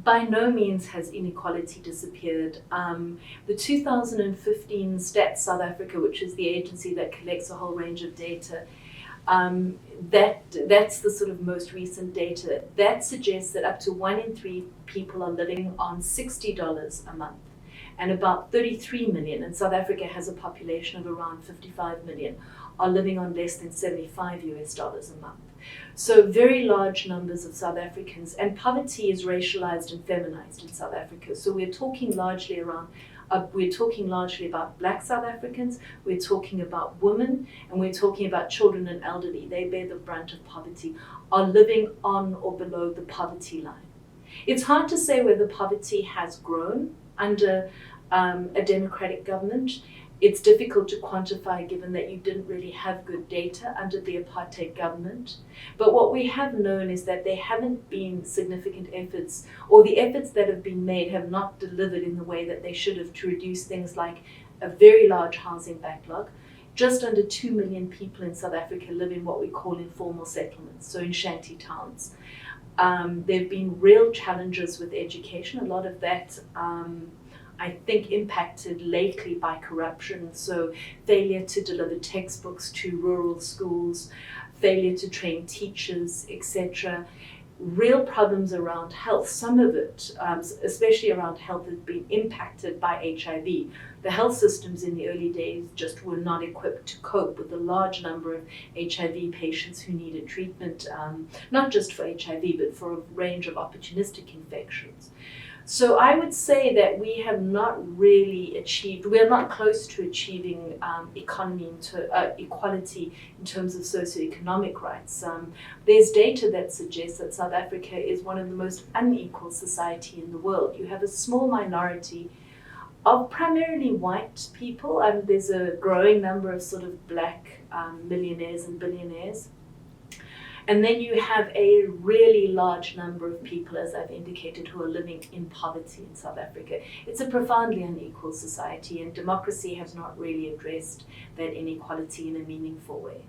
By no means has inequality disappeared. The 2015 Stats South Africa, which is the agency that collects a whole range of data, that's the sort of most recent data. That suggests that up to 1 in 3 people are living on $60 a month. And about 33 million, and South Africa has a population of around 55 million, are living on less than $75 a month. So very large numbers of South Africans, and poverty is racialized and feminized in South Africa. So we're talking largely about Black South Africans, we're talking about women, and we're talking about children and elderly. They bear the brunt of poverty, are living on or below the poverty line. It's hard to say whether poverty has grown under a democratic government. It's difficult to quantify given that you didn't really have good data under the apartheid government. But what we have known is that there haven't been significant efforts, or the efforts that have been made have not delivered in the way that they should have to reduce things like a very large housing backlog. Just under 2 million people in South Africa live in what we call informal settlements, so in shanty towns. There have been real challenges with education. A lot of that I think impacted lately by corruption, so failure to deliver textbooks to rural schools, failure to train teachers, etc. Real problems around health. Some of it, especially around health, has been impacted by HIV. The health systems in the early days just were not equipped to cope with the large number of HIV patients who needed treatment, not just for HIV, but for a range of opportunistic infections. So I would say that we have not really achieved, we are not close to achieving equality in terms of socioeconomic rights. There's data that suggests that South Africa is one of the most unequal society in the world. You have a small minority of primarily white people, and there's a growing number of sort of Black millionaires and billionaires. And then you have a really large number of people, as I've indicated, who are living in poverty in South Africa. It's a profoundly unequal society, and democracy has not really addressed that inequality in a meaningful way.